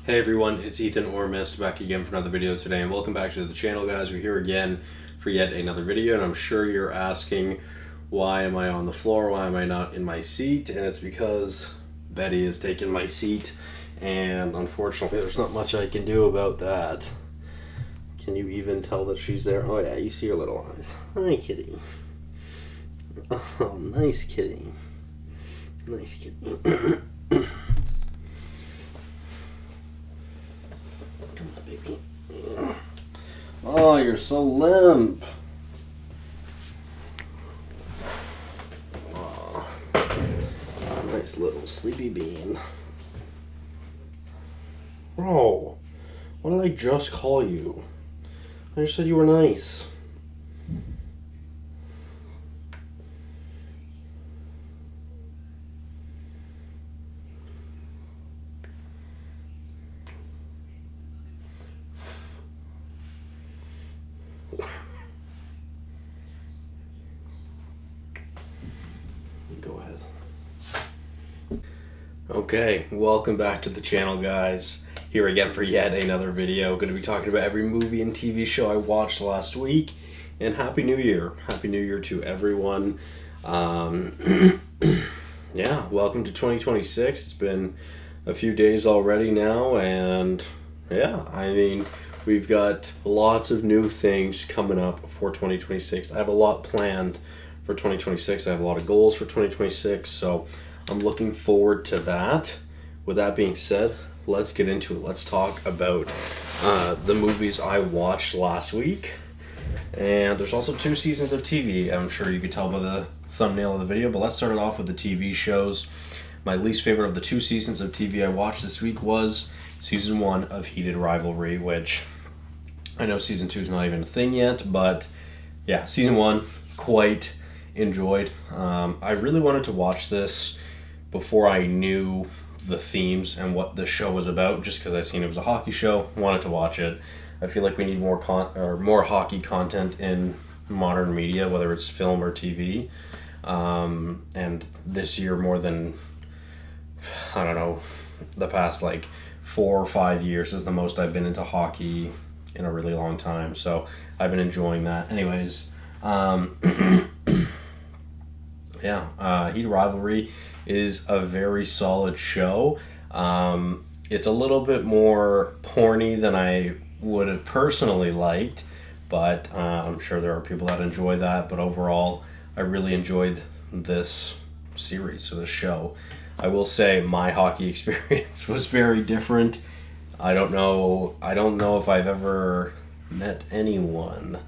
Hey everyone, it's Ethan or Miist back again for another video today, and welcome back to the channel, guys. We're here again for yet another video, and I'm sure you're asking, why am I on the floor? Why am I not in my seat? And it's because Betty has taken my seat, and unfortunately there's not much I can do about that. Can you even tell that she's there? Oh yeah, you see her little eyes. Hi, kitty. Oh, nice kitty. Nice kitty. Come on, baby. Oh, you're so limp. Oh, nice little sleepy bean. Bro, what did I just call you? I just said you were nice. Go ahead. Okay, welcome back to the channel, guys. Here again for yet another video. Going to be talking about every movie and TV show I watched last week. And Happy New Year. Happy New Year to everyone. Yeah, welcome to 2026. It's been a few days already now, and yeah, I mean, we've got lots of new things coming up for 2026. I have a lot planned for 2026. I have a lot of goals for 2026, so I'm looking forward to that. With that being said, let's get into it. Let's talk about the movies I watched last week. And there's also 2 seasons of TV. I'm sure you could tell by the thumbnail of the video, but let's start it off with the TV shows. My least favorite of the 2 seasons of TV I watched this week was season 1 of Heated Rivalry, which I know season 2 is not even a thing yet, but yeah, season 1, quite enjoyed. I really wanted to watch this before I knew the themes and what the show was about, just because I seen it was a hockey show. Wanted to watch it. I feel like we need more more hockey content in modern media, whether it's film or TV. And this year, more than, I don't know, the past like 4 or 5 years is the most I've been into hockey in a really long time. So I've been enjoying that. Anyways, yeah, Heat Rivalry is a very solid show. It's a little bit more porny than I would have personally liked, but I'm sure there are people that enjoy that. But overall, I really enjoyed this series or this show. I will say my hockey experience was very different. I don't know if I've ever met anyone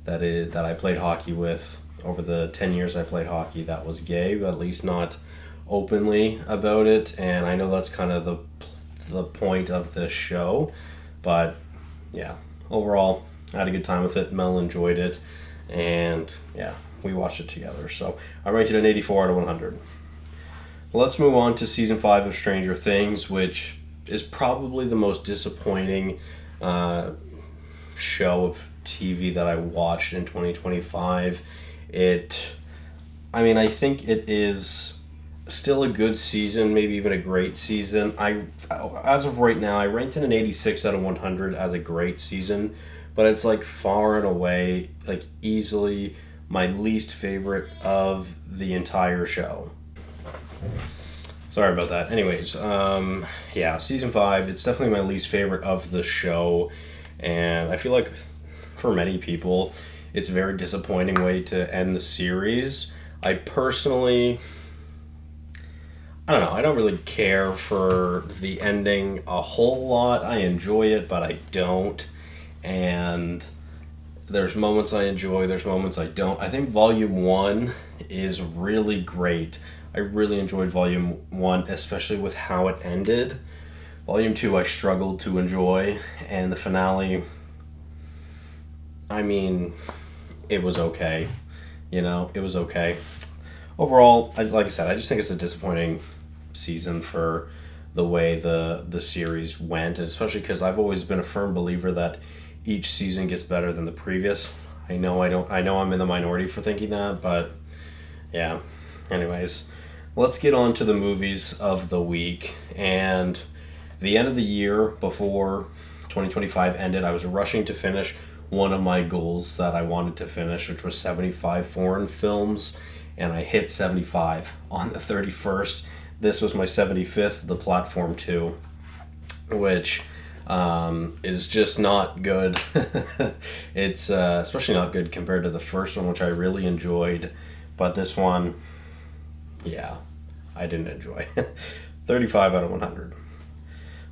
that I played hockey with over the 10 years I played hockey that was gay, but at least not openly about it. And I know that's kind of the point of this show, but yeah, overall I had a good time with it. Mel enjoyed it, and yeah, we watched it together. So I rated it an 84 out of 100. Let's move on to season 5 of Stranger Things, which is probably the most disappointing show of TV that I watched in 2025. I think it is still a good season, maybe even a great season. As of right now, I ranked it an 86 out of 100 as a great season, but it's like far and away, like easily my least favorite of the entire show. Sorry about that. Anyways, yeah, season 5, it's definitely my least favorite of the show, and I feel like for many people, it's a very disappointing way to end the series. I personally, I don't know, I don't really care for the ending a whole lot. I enjoy it, but I don't. And there's moments I enjoy, there's moments I don't. I think Volume 1 is really great. I really enjoyed Volume 1, especially with how it ended. Volume 2 I struggled to enjoy, and the finale, I mean, it was okay. It was okay. Overall, like I said, I just think it's a disappointing season for the way the series went, especially because I've always been a firm believer that each season gets better than the previous. I know I'm in the minority for thinking that, but yeah. Anyways, let's get on to the movies of the week. And the end of the year before 2025 ended, I was rushing to finish one of my goals that I wanted to finish, which was 75 foreign films, and I hit 75 on the 31st. This was my 75th, The Platform 2, which is just not good. It's especially not good compared to the first one, which I really enjoyed, but this one, yeah, I didn't enjoy. 35 out of 100.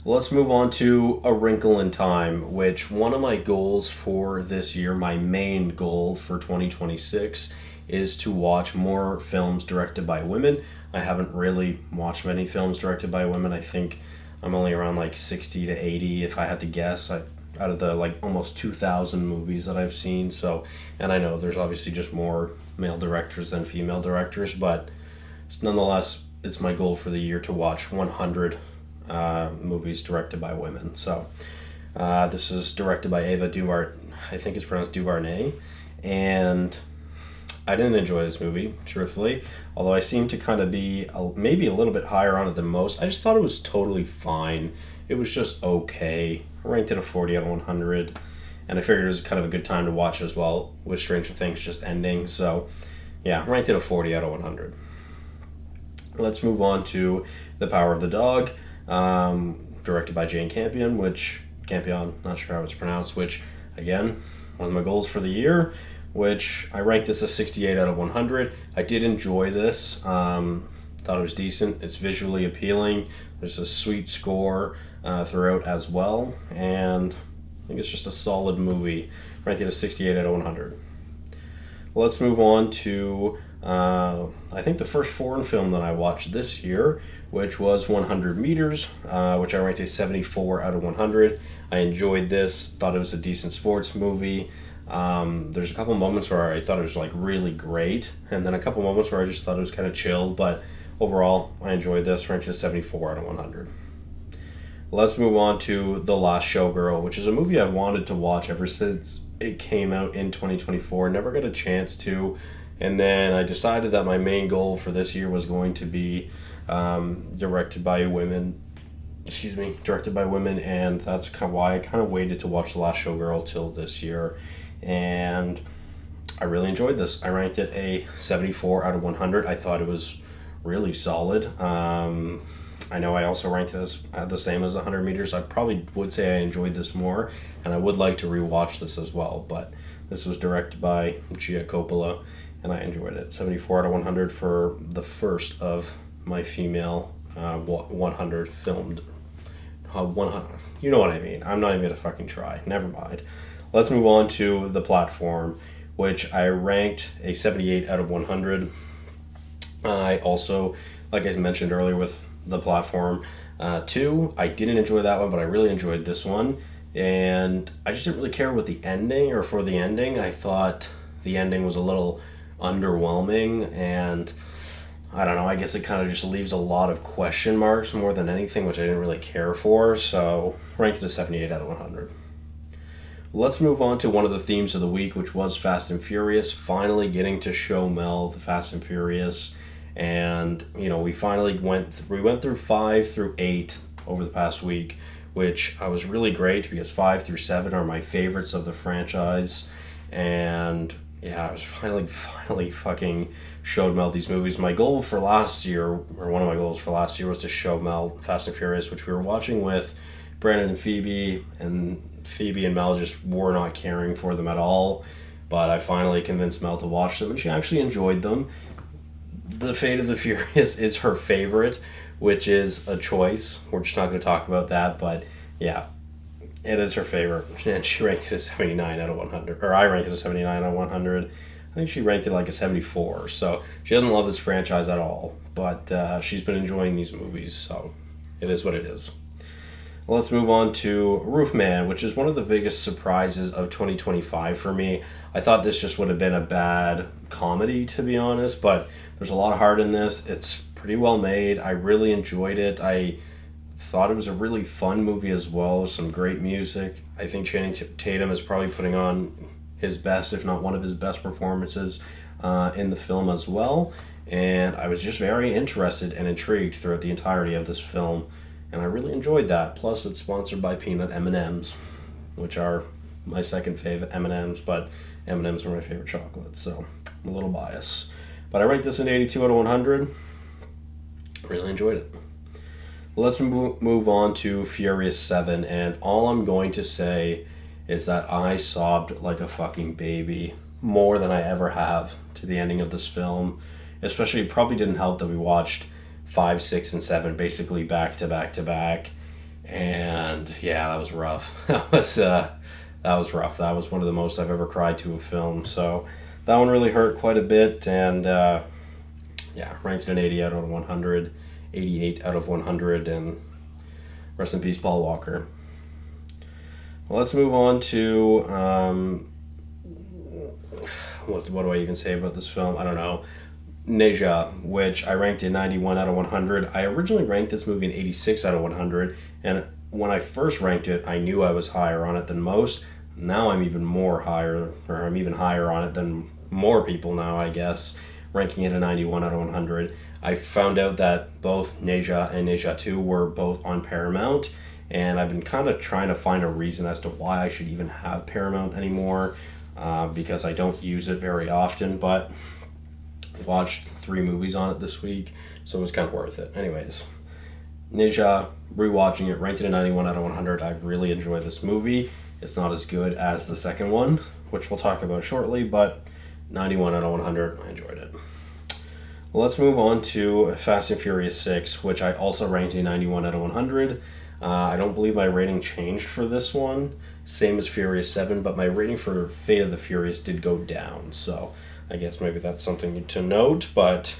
Let's move on to A Wrinkle in Time, which one of my goals for this year, my main goal for 2026, is to watch more films directed by women. I haven't really watched many films directed by women. I think I'm only around like 60 to 80 if I had to guess, out of the like almost 2,000 movies that I've seen. So, and I know there's obviously just more male directors than female directors, but nonetheless, it's my goal for the year to watch 100 movies directed by women. So this is directed by Ava DuVernay. I think it's pronounced DuVernay, and I didn't enjoy this movie, truthfully, although I seem to kind of be maybe a little bit higher on it than most. I just thought it was totally fine. It was just okay. I ranked it a 40 out of 100, and I figured it was kind of a good time to watch as well, with Stranger Things just ending. So yeah, ranked it a 40 out of 100. Let's move on to The Power of the Dog, directed by Jane Campion, not sure how it's pronounced, which, again, one of my goals for the year, which I ranked this a 68 out of 100. I did enjoy this. Thought it was decent. It's visually appealing. There's a sweet score throughout as well, and I think it's just a solid movie. Ranked it a 68 out of 100. Let's move on to I think the first foreign film that I watched this year, which was 100 Meters, which I ranked a 74 out of 100. I enjoyed this, thought it was a decent sports movie. There's a couple moments where I thought it was like really great, and then a couple moments where I just thought it was kind of chill, but overall, I enjoyed this, ranked a 74 out of 100. Let's move on to The Last Showgirl, which is a movie I've wanted to watch ever since it came out in 2024. Never got a chance to. And then I decided that my main goal for this year was going to be directed by women, and that's kind of why I kind of waited to watch The Last Showgirl till this year. And I really enjoyed this. I ranked it a 74 out of 100. I thought it was really solid. I know I also ranked it as the same as 100 Meters. I probably would say I enjoyed this more, and I would like to rewatch this as well, but this was directed by Gia Coppola, and I enjoyed it. 74 out of 100 for the first of my female 100 filmed. 100. You know what I mean. I'm not even going to fucking try. Never mind. Let's move on to The Platform, which I ranked a 78 out of 100. I also, like I mentioned earlier with The Platform 2, I didn't enjoy that one, but I really enjoyed this one. And I just didn't really care with the ending, or for the ending. I thought the ending was a little underwhelming, and I don't know, I guess it kind of just leaves a lot of question marks more than anything, which I didn't really care for, so ranked it a 78 out of 100. Let's move on to one of the themes of the week, which was Fast and Furious, finally getting to show Mel the Fast and Furious, and we finally went through 5 through 8 over the past week, which I was really great because 5 through 7 are my favorites of the franchise, and yeah, I was finally fucking showed Mel these movies. My goal for last year, or one of my goals for last year, was to show Mel Fast and Furious, which we were watching with Brandon and Phoebe and Mel just were not caring for them at all. But I finally convinced Mel to watch them, and she actually enjoyed them. The Fate of the Furious is her favorite, which is a choice. We're just not going to talk about that, but yeah. It is her favorite, and she ranked it a 79 out of 100. Or I ranked it a 79 out of 100. I think she ranked it like a 74. So she doesn't love this franchise at all, but she's been enjoying these movies, so it is what it is. Well, let's move on to Roofman, which is one of the biggest surprises of 2025 for me. I thought this just would have been a bad comedy, to be honest, but there's a lot of heart in this. It's pretty well made. I really enjoyed it. I thought it was a really fun movie as well, some great music. I think Channing Tatum is probably putting on his best, if not one of his best performances in the film as well. And I was just very interested and intrigued throughout the entirety of this film. and I really enjoyed that. Plus, it's sponsored by Peanut M&Ms, which are my second favorite M&Ms, but M&Ms are my favorite chocolate, so I'm a little biased. But I ranked this an 82 out of 100. Really enjoyed it. Let's move on to Furious 7, and all I'm going to say is that I sobbed like a fucking baby, more than I ever have, to the ending of this film. Especially, it probably didn't help that we watched 5, 6, and 7 basically back to back to back. And yeah, that was rough. That was rough. That was one of the most I've ever cried to a film. So that one really hurt quite a bit. And yeah, ranked an 80 out of 100, 88 out of 100, and rest in peace, Paul Walker. Well, let's move on to what do I even say about this film? I don't know. Neja, which I ranked at 91 out of 100. I originally ranked this movie an 86 out of 100, and when I first ranked it, I knew I was higher on it than most. Now I'm even higher on it than more people now, I guess, ranking it a 91 out of 100. I found out that both Neja and Neja 2 were both on Paramount, and I've been kind of trying to find a reason as to why I should even have Paramount anymore, because I don't use it very often, but watched 3 movies on it this week, so it was kind of worth it. Anyways, Neja, rewatching it, ranked it a 91 out of 100. I really enjoyed this movie. It's not as good as the second one, which we'll talk about shortly, but 91 out of 100, I enjoyed it. Well, let's move on to Fast and Furious 6, which I also ranked a 91 out of 100. I don't believe my rating changed for this one, same as Furious 7, but my rating for Fate of the Furious did go down, so I guess maybe that's something to note. But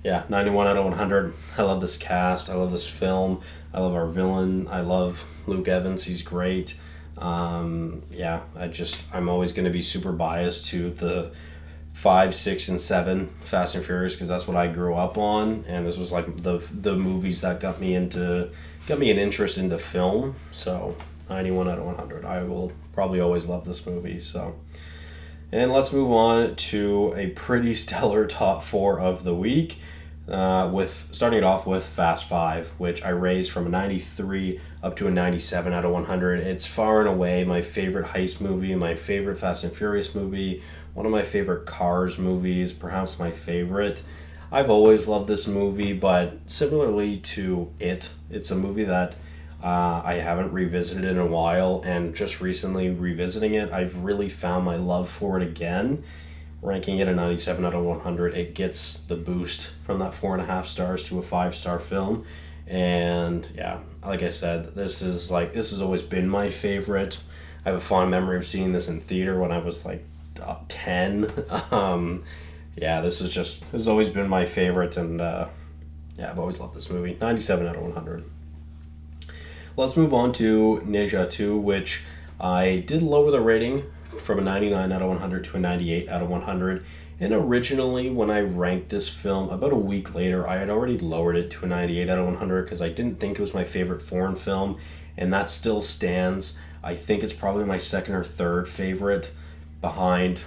yeah, 91 out of 100. I love this cast. I love this film. I love our villain. I love Luke Evans. He's great. Yeah, I'm always going to be super biased to the 5, 6, and 7 Fast and Furious, because that's what I grew up on, and this was like the movies that got me an interest into film. So 91 out of 100. I will probably always love this movie. So. And let's move on to a pretty stellar top 4 of the week, with starting it off with Fast 5, which I raised from a 93 up to a 97 out of 100. It's far and away my favorite heist movie, my favorite Fast and Furious movie, one of my favorite Cars movies, perhaps my favorite. I've always loved this movie, but similarly to it's a movie that I haven't revisited in a while, and just recently revisiting it, I've really found my love for it again. Ranking it a 97 out of 100, it gets the boost from that 4.5 stars to a 5-star film. And yeah, like I said, this has always been my favorite. I have a fond memory of seeing this in theater when I was like 10. Yeah, this has always been my favorite, and yeah, I've always loved this movie. 97 out of 100. Let's move on to Neja 2, which I did lower the rating from a 99 out of 100 to a 98 out of 100. And originally, when I ranked this film, about a week later, I had already lowered it to a 98 out of 100 because I didn't think it was my favorite foreign film, and that still stands. I think it's probably my second or third favorite, behind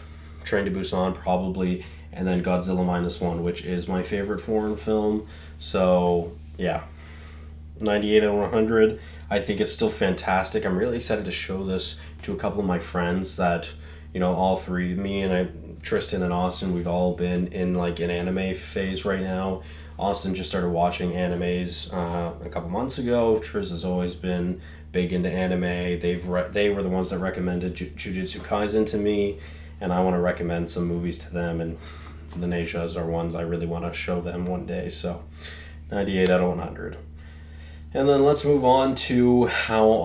Train to Busan probably, and then Godzilla Minus One, which is my favorite foreign film. So yeah, 98 out of 100. I think it's still fantastic. I'm really excited to show this to a couple of my friends that, all three, me and Tristan and Austin, we've all been in like an anime phase right now. Austin just started watching animes a couple months ago. Triz has always been big into anime. They were the ones that recommended Jujutsu Kaisen to me, and I want to recommend some movies to them, and the Nejas are ones I really want to show them one day. So 98 out of 100. And then let's move on to how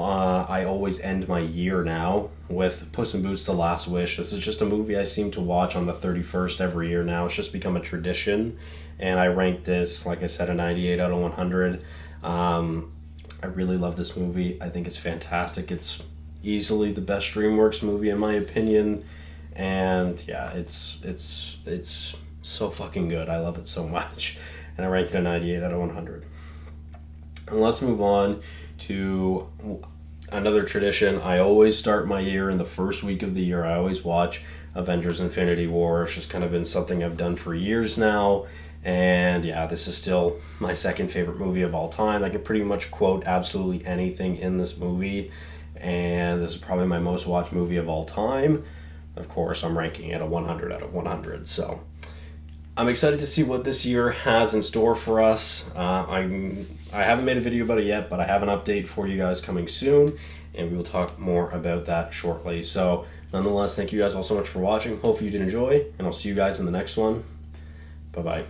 I always end my year now with Puss in Boots: The Last Wish. This is just a movie I seem to watch on the 31st every year now. It's just become a tradition, and I ranked this, like I said, a 98 out of 100. I really love this movie. I think it's fantastic. It's easily the best DreamWorks movie in my opinion, and yeah, it's so fucking good. I love it so much, and I ranked it a 98 out of 100. And let's move on to another tradition. I always start my year in the first week of the year. I always watch Avengers Infinity War. It's just kind of been something I've done for years now. And yeah, this is still my second favorite movie of all time. I can pretty much quote absolutely anything in this movie, and this is probably my most watched movie of all time. Of course, I'm ranking it a 100 out of 100, so I'm excited to see what this year has in store for us. I haven't made a video about it yet, but I have an update for you guys coming soon, and we will talk more about that shortly. So nonetheless, thank you guys all so much for watching. Hopefully you did enjoy, and I'll see you guys in the next one. Bye-bye.